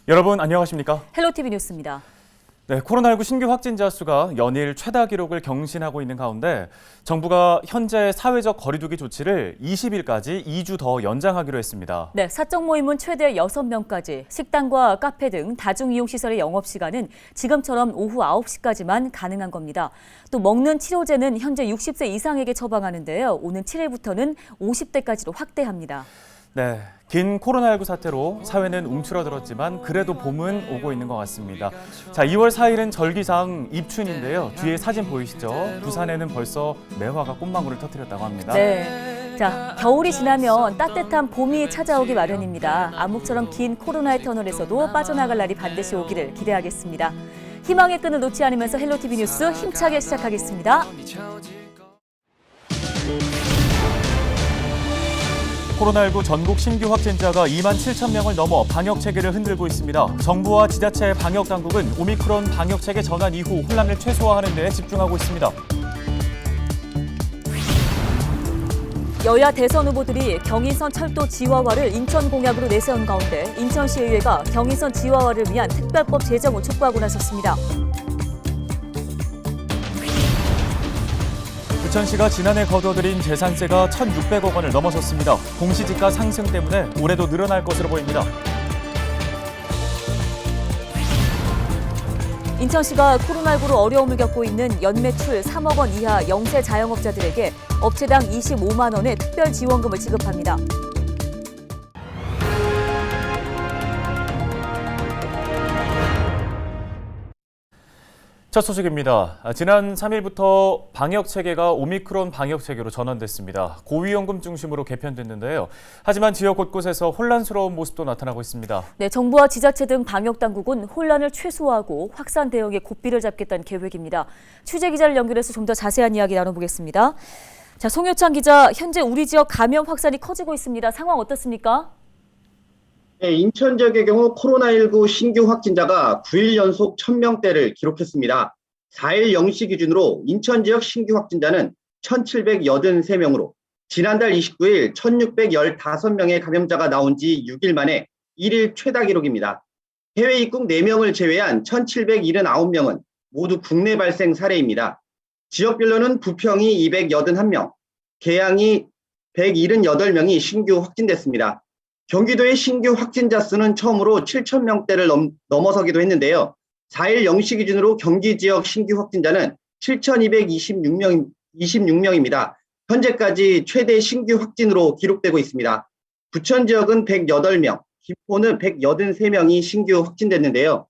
여러분 안녕하십니까? 헬로티비 뉴스입니다. 네, 코로나19 신규 확진자 수가 연일 최다 기록을 경신하고 있는 가운데 정부가 현재 사회적 거리두기 조치를 20일까지 2주 더 연장하기로 했습니다. 네, 사적 모임은 최대 6명까지, 식당과 카페 등 다중이용시설의 영업시간은 지금처럼 오후 9시까지만 가능한 겁니다. 또 먹는 치료제는 현재 60세 이상에게 처방하는데요. 오는 7일부터는 50대까지로 확대합니다. 네, 긴 코로나19 사태로 사회는 움츠러들었지만 그래도 봄은 오고 있는 것 같습니다. 자, 2월 4일은 절기상 입춘인데요. 뒤에 사진 보이시죠? 부산에는 벌써 매화가 꽃망울을 터뜨렸다고 합니다. 네, 자, 겨울이 지나면 따뜻한 봄이 찾아오기 마련입니다. 암흑처럼 긴 코로나의 터널에서도 빠져나갈 날이 반드시 오기를 기대하겠습니다. 희망의 끈을 놓지 않으면서 헬로티비 뉴스 힘차게 시작하겠습니다. 코로나19 전국 신규 확진자가 2만 7천 명을 넘어 방역 체계를 흔들고 있습니다. 정부와 지자체 방역 당국은 오미크론 방역 체계 전환 이후 혼란을 최소화하는 데 집중하고 있습니다. 여야 대선 후보들이 경인선 철도 지하화를 인천 공약으로 내세운 가운데 인천시의회가 경인선 지하화를 위한 특별법 제정을 촉구하고 나섰습니다. 부천시가 지난해 거둬들인 재산세가 1,600억 원을 넘어섰습니다. 공시지가 상승 때문에 올해도 늘어날 것으로 보입니다. 인천시가 코로나19로 어려움을 겪고 있는 연매출 3억 원 이하 영세 자영업자들에게 업체당 25만 원의 특별 지원금을 지급합니다. 첫 소식입니다. 지난 3일부터 방역 체계가 오미크론 방역 체계로 전환됐습니다. 고위험군 중심으로 개편됐는데요. 하지만 지역 곳곳에서 혼란스러운 모습도 나타나고 있습니다. 네, 정부와 지자체 등 방역 당국은 혼란을 최소화하고 확산 대응에 고삐를 잡겠다는 계획입니다. 취재 기자를 연결해서 좀 더 자세한 이야기 나눠보겠습니다. 자, 송효창 기자, 현재 우리 지역 감염 확산이 커지고 있습니다. 상황 어떻습니까? 네, 인천 지역의 경우 코로나19 신규 확진자가 9일 연속 1,000명대를 기록했습니다. 4일 0시 기준으로 인천 지역 신규 확진자는 1,783명으로 지난달 29일 1,615명의 감염자가 나온 지 6일 만에 1일 최다 기록입니다. 해외 입국 4명을 제외한 1,779명은 모두 국내 발생 사례입니다. 지역별로는 부평이 281명, 계양이 178명이 신규 확진됐습니다. 경기도의 신규 확진자 수는 처음으로 7,000명대를 넘어서기도 했는데요. 4일 0시 기준으로 경기 지역 신규 확진자는 7,226명입니다. 현재까지 최대 신규 확진으로 기록되고 있습니다. 부천 지역은 108명, 김포는 183명이 신규 확진됐는데요.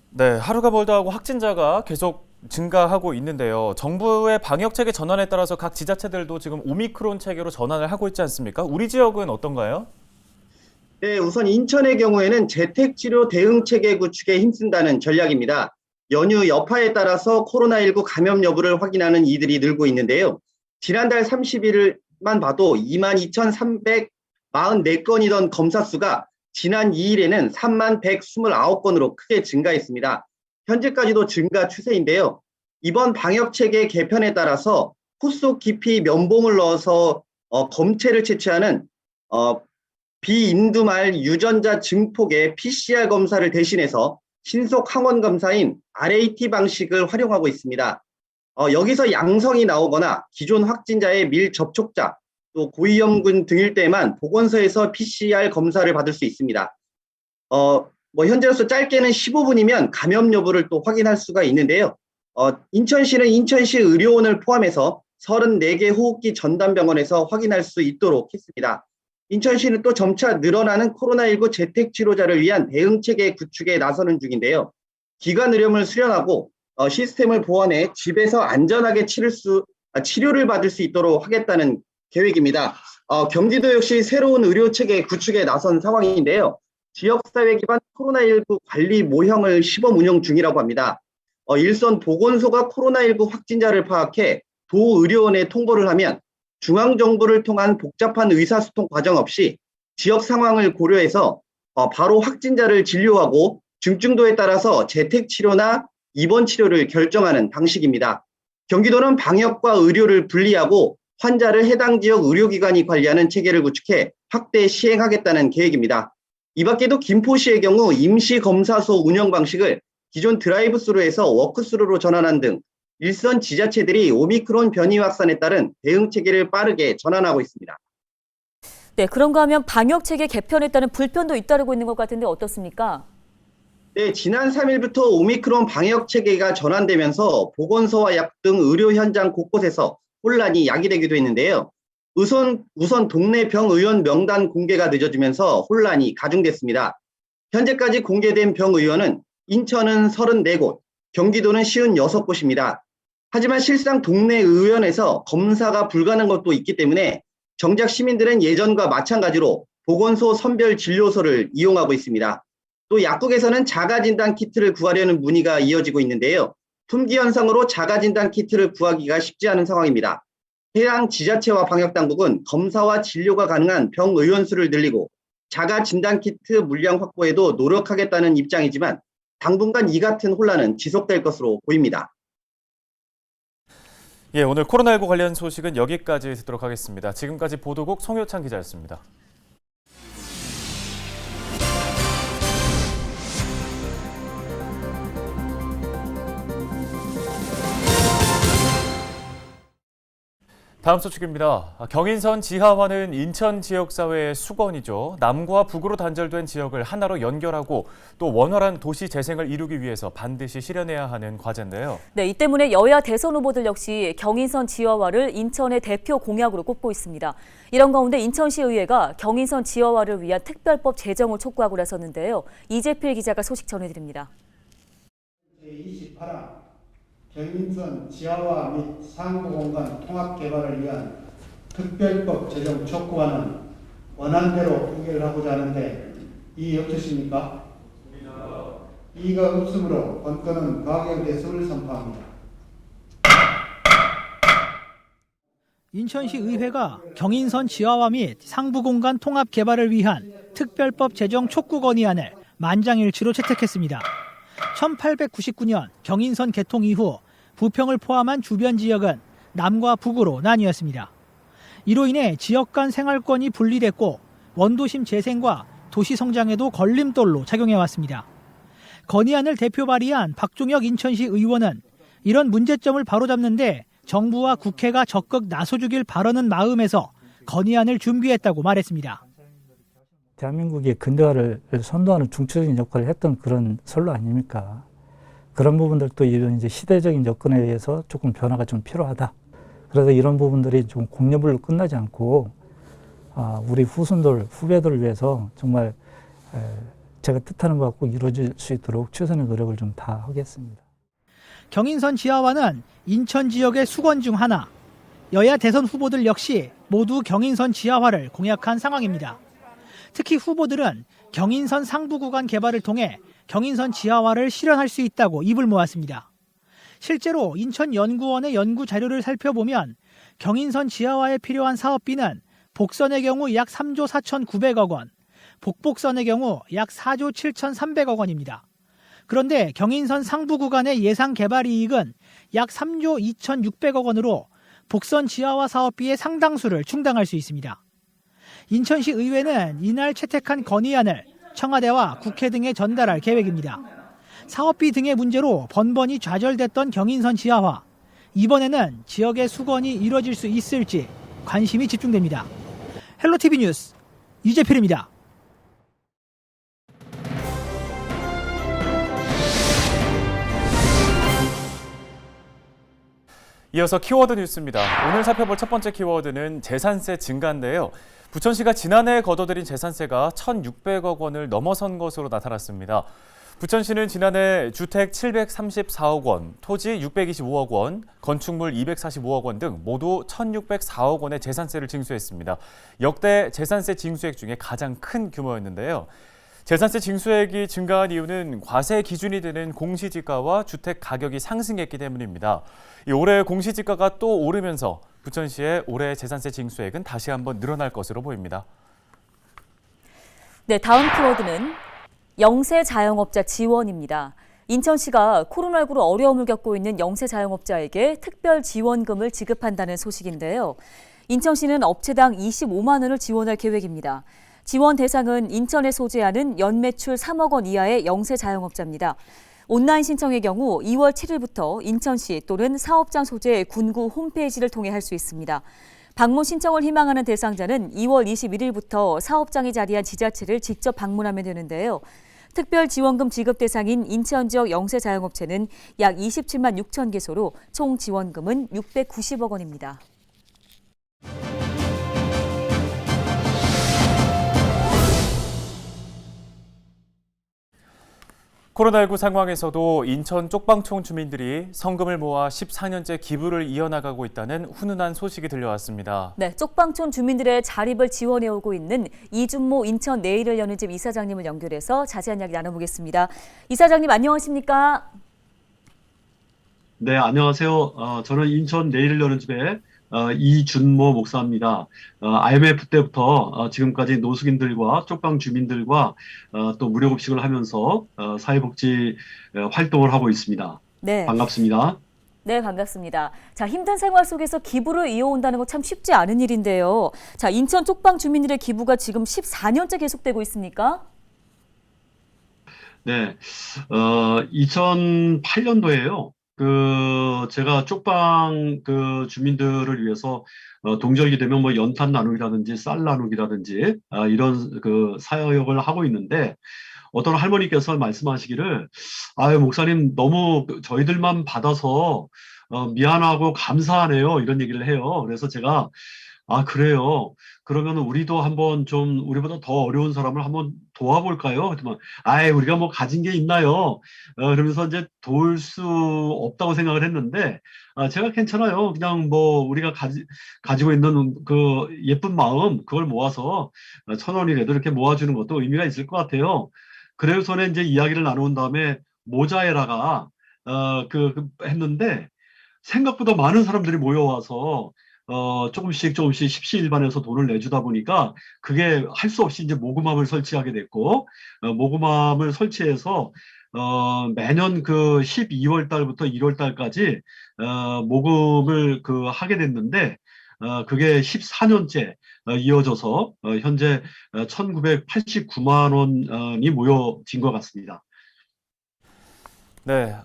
네, 하루가 멀다 하고 확진자가 계속 증가하고 있는데요. 정부의 방역 체계 전환에 따라서 각 지자체들도 지금 오미크론 체계로 전환을 하고 있지 않습니까? 우리 지역은 어떤가요? 네, 우선 인천의 경우에는 재택치료 대응체계 구축에 힘쓴다는 전략입니다. 연휴 여파에 따라서 코로나19 감염 여부를 확인하는 이들이 늘고 있는데요. 지난달 30일만 봐도 22,344건이던 검사 수가 지난 2일에는 31,129건으로 크게 증가했습니다. 현재까지도 증가 추세인데요. 이번 방역체계 개편에 따라서 코 속 깊이 면봉을 넣어서 검체를 채취하는 비인두말 유전자 증폭의 PCR 검사를 대신해서 신속 항원 검사인 RAT 방식을 활용하고 있습니다. 여기서 양성이 나오거나 기존 확진자의 밀접촉자, 또 고위험군 등일 때만 보건소에서 PCR 검사를 받을 수 있습니다. 현재로서 짧게는 15분이면 감염 여부를 또 확인할 수가 있는데요. 인천시는 인천시 의료원을 포함해서 34개 호흡기 전담병원에서 확인할 수 있도록 했습니다. 인천시는 또 점차 늘어나는 코로나19 재택치료자를 위한 대응체계 구축에 나서는 중인데요. 기관 의료을 수련하고 시스템을 보완해 집에서 안전하게 치료를 받을 수 있도록 하겠다는 계획입니다. 경기도 역시 새로운 의료체계 구축에 나선 상황인데요. 지역사회 기반 코로나19 관리 모형을 시범 운영 중이라고 합니다. 일선 보건소가 코로나19 확진자를 파악해 도의료원에 통보를 하면 중앙정부를 통한 복잡한 의사소통 과정 없이 지역 상황을 고려해서 바로 확진자를 진료하고 중증도에 따라서 재택치료나 입원치료를 결정하는 방식입니다. 경기도는 방역과 의료를 분리하고 환자를 해당 지역 의료기관이 관리하는 체계를 구축해 확대 시행하겠다는 계획입니다. 이 밖에도 김포시의 경우 임시검사소 운영 방식을 기존 드라이브스루에서 워크스루로 전환한 등 일선 지자체들이 오미크론 변이 확산에 따른 대응 체계를 빠르게 전환하고 있습니다. 네, 그런가 하면 방역 체계 개편에 따른 불편도 잇따르고 있는 것 같은데 어떻습니까? 네, 지난 3일부터 오미크론 방역 체계가 전환되면서 보건소와 약 등 의료 현장 곳곳에서 혼란이 야기되기도 했는데요. 우선 동네 병 의원 명단 공개가 늦어지면서 혼란이 가중됐습니다. 현재까지 공개된 병 의원은 인천은 34곳, 경기도는 56곳입니다. 하지만 실상 동네 의원에서 검사가 불가능한 것도 있기 때문에 정작 시민들은 예전과 마찬가지로 보건소 선별 진료소를 이용하고 있습니다. 또 약국에서는 자가진단 키트를 구하려는 문의가 이어지고 있는데요. 품귀 현상으로 자가진단 키트를 구하기가 쉽지 않은 상황입니다. 해당 지자체와 방역당국은 검사와 진료가 가능한 병 의원 수를 늘리고 자가진단 키트 물량 확보에도 노력하겠다는 입장이지만 당분간 이 같은 혼란은 지속될 것으로 보입니다. 예, 오늘 코로나19 관련 소식은 여기까지 듣도록 하겠습니다. 지금까지 보도국 송효찬 기자였습니다. 다음 소식입니다. 경인선 지하화는 인천 지역사회의 수건이죠. 남과 북으로 단절된 지역을 하나로 연결하고 또 원활한 도시 재생을 이루기 위해서 반드시 실현해야 하는 과제인데요. 네, 이 때문에 여야 대선 후보들 역시 경인선 지하화를 인천의 대표 공약으로 꼽고 있습니다. 이런 가운데 인천시의회가 경인선 지하화를 위한 특별법 제정을 촉구하고 나섰는데요. 이재필 기자가 소식 전해드립니다. 제28화 경인선 지하화 및 상부공간 통합 개발을 위한 특별법 제정 촉구안은 원안대로 의결하고자 하는데 이의 없으십니까? 이의가 없으므로 본건은 가결 대성을 선포합니다. 인천시 의회가 경인선 지하화 및 상부공간 통합 개발을 위한 특별법 제정 촉구 건의안을 만장일치로 채택했습니다. 1899년 경인선 개통 이후 부평을 포함한 주변 지역은 남과 북으로 나뉘었습니다. 이로 인해 지역 간 생활권이 분리됐고 원도심 재생과 도시 성장에도 걸림돌로 작용해왔습니다. 건의안을 대표 발의한 박종혁 인천시 의원은 이런 문제점을 바로잡는 데 정부와 국회가 적극 나서주길 바라는 마음에서 건의안을 준비했다고 말했습니다. 대한민국의 근대화를 선도하는 중추적인 역할을 했던 그런 선로 아닙니까? 그런 부분들도 이런 이제 시대적인 여건에 의해서 조금 변화가 좀 필요하다. 그래서 이런 부분들이 좀 공려불로 끝나지 않고 우리 후배들을 위해서 정말 제가 뜻하는 바가 꼭 이루어질 수 있도록 최선의 노력을 좀 다하겠습니다. 경인선 지하화는 인천 지역의 수건 중 하나. 여야 대선 후보들 역시 모두 경인선 지하화를 공약한 상황입니다. 특히 후보들은 경인선 상부 구간 개발을 통해 경인선 지하화를 실현할 수 있다고 입을 모았습니다. 실제로 인천연구원의 연구 자료를 살펴보면 경인선 지하화에 필요한 사업비는 복선의 경우 약 3조 4,900억 원, 복복선의 경우 약 4조 7,300억 원입니다. 그런데 경인선 상부 구간의 예상 개발 이익은 약 3조 2,600억 원으로 복선 지하화 사업비의 상당수를 충당할 수 있습니다. 인천시 의회는 이날 채택한 건의안을 청와대와 국회 등에 전달할 계획입니다. 사업비 등의 문제로 번번이 좌절됐던 경인선 지하화. 이번에는 지역의 수건이 이뤄질 수 있을지 관심이 집중됩니다. 헬로티비 뉴스 유재필입니다. 이어서 키워드 뉴스입니다. 오늘 살펴볼 첫 번째 키워드는 재산세 증가인데요. 부천시가 지난해 거둬들인 재산세가 1,600억 원을 넘어선 것으로 나타났습니다. 부천시는 지난해 주택 734억 원, 토지 625억 원, 건축물 245억 원 등 모두 1,604억 원의 재산세를 징수했습니다. 역대 재산세 징수액 중에 가장 큰 규모였는데요. 재산세 징수액이 증가한 이유는 과세 기준이 되는 공시지가와 주택 가격이 상승했기 때문입니다. 올해 공시지가가 또 오르면서 부천시의 올해 재산세 징수액은 다시 한번 늘어날 것으로 보입니다. 네, 다음 키워드는 영세 자영업자 지원입니다. 인천시가 코로나19로 어려움을 겪고 있는 영세 자영업자에게 특별 지원금을 지급한다는 소식인데요. 인천시는 업체당 25만 원을 지원할 계획입니다. 지원 대상은 인천에 소재하는 연매출 3억 원 이하의 영세 자영업자입니다. 온라인 신청의 경우 2월 7일부터 인천시 또는 사업장 소재 군구 홈페이지를 통해 할 수 있습니다. 방문 신청을 희망하는 대상자는 2월 21일부터 사업장이 자리한 지자체를 직접 방문하면 되는데요. 특별 지원금 지급 대상인 인천 지역 영세 자영업체는 약 27만 6천 개소로 총 지원금은 690억 원입니다. 코로나19 상황에서도 인천 쪽방촌 주민들이 성금을 모아 14년째 기부를 이어나가고 있다는 훈훈한 소식이 들려왔습니다. 네, 쪽방촌 주민들의 자립을 지원해오고 있는 이준모 인천 내일을 여는 집 이사장님을 연결해서 자세한 이야기 나눠보겠습니다. 이사장님 안녕하십니까? 네, 안녕하세요. 저는 인천 내일을 여는 집의 이준모 목사입니다. IMF 때부터 지금까지 노숙인들과 쪽방 주민들과 또 무료급식을 하면서 사회복지 활동을 하고 있습니다. 네. 반갑습니다. 네, 반갑습니다. 자, 힘든 생활 속에서 기부를 이어온다는 거 참 쉽지 않은 일인데요. 자, 인천 쪽방 주민들의 기부가 지금 14년째 계속되고 있습니까? 네, 2008년도에요. 제가 쪽방 주민들을 위해서 동절기 되면 뭐 연탄 나누기라든지 쌀 나누기라든지 이런 사역을 하고 있는데 어떤 할머니께서 말씀하시기를 아유 목사님 너무 저희들만 받아서 미안하고 감사하네요 이런 얘기를 해요. 그래서 제가 아 그래요. 그러면 우리도 한번 좀 우리보다 더 어려운 사람을 한번 도와볼까요? 그랬더니 아예 우리가 뭐 가진 게 있나요? 그러면서 이제 도울 수 없다고 생각을 했는데 제가 괜찮아요. 그냥 뭐 우리가 가지고 있는 그 예쁜 마음 그걸 모아서 1,000원이라도 이렇게 모아주는 것도 의미가 있을 것 같아요. 그래서 이제 이야기를 나눈 다음에 모자에다가 했는데 생각보다 많은 사람들이 모여와서 조금씩 십시일반해서 돈을 내주다 보니까 그게 할 수 없이 이제 모금함을 설치하게 됐고, 모금함을 설치해서, 매년 12월 달부터 1월 달까지, 모금을 하게 됐는데, 그게 14년째 이어져서, 현재 1,989만 원이 모여진 것 같습니다. 네,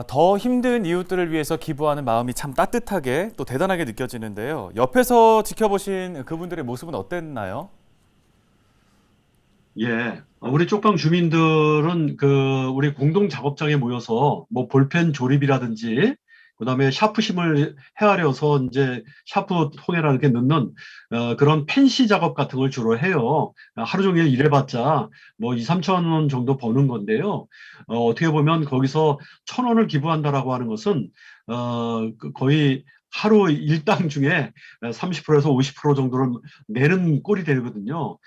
더 힘든 이웃들을 위해서 기부하는 마음이 참 따뜻하게 또 대단하게 느껴지는데요. 옆에서 지켜보신 그분들의 모습은 어땠나요? 예, 우리 쪽방 주민들은 우리 공동 작업장에 모여서 뭐 볼펜 조립이라든지 그다음에 샤프심을 헤아려서 이제 샤프 통에다 이렇게 넣는 그런 펜시 작업 같은 걸 주로 해요. 하루 종일 일해봤자 뭐 2, 3천 원 정도 버는 건데요. 어떻게 보면 거기서 1,000원을 기부한다라고 하는 것은 거의 하루 일당 중에 30%에서 50% 정도를 내는 꼴이 되거든요.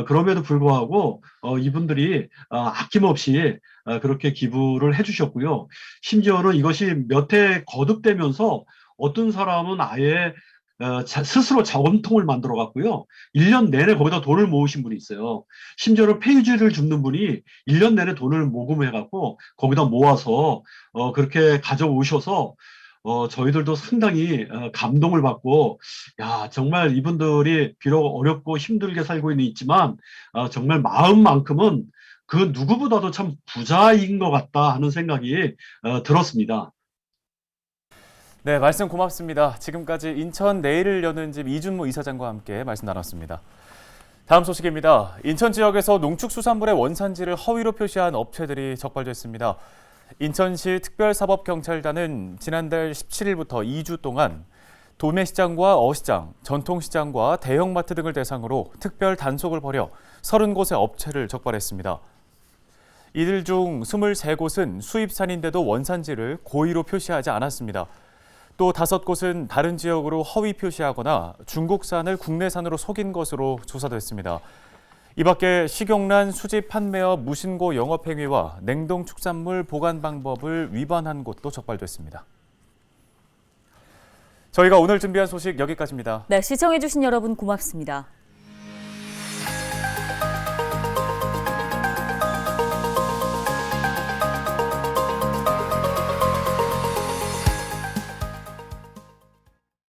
그럼에도 불구하고 이분들이 아낌없이 그렇게 기부를 해주셨고요. 심지어는 이것이 몇 해 거듭되면서 어떤 사람은 아예 스스로 자원통을 만들어 갖고요. 1년 내내 거기다 돈을 모으신 분이 있어요. 심지어는 페이지를 줍는 분이 1년 내내 돈을 모금해 갖고 거기다 모아서 그렇게 가져오셔서 저희들도 상당히 감동을 받고, 야, 정말 이분들이 비록 어렵고 힘들게 살고 있지만, 정말 마음만큼은 그 누구보다도 참 부자인 것 같다 하는 생각이 들었습니다. 네, 말씀 고맙습니다. 지금까지 인천 내일을 여는 집 이준모 이사장과 함께 말씀 나눴습니다. 다음 소식입니다. 인천 지역에서 농축수산물의 원산지를 허위로 표시한 업체들이 적발됐습니다. 인천시 특별사법경찰단은 지난달 17일부터 2주 동안 도매시장과 어시장, 전통시장과 대형마트 등을 대상으로 특별 단속을 벌여 30곳의 업체를 적발했습니다. 이들 중 23곳은 수입산인데도 원산지를 고의로 표시하지 않았습니다. 또 5곳은 다른 지역으로 허위 표시하거나 중국산을 국내산으로 속인 것으로 조사됐습니다. 이 밖에 식용란 수집 판매업 무신고 영업행위와 냉동 축산물 보관 방법을 위반한 곳도 적발됐습니다. 저희가 오늘 준비한 소식 여기까지입니다. 네, 시청해주신 여러분 고맙습니다.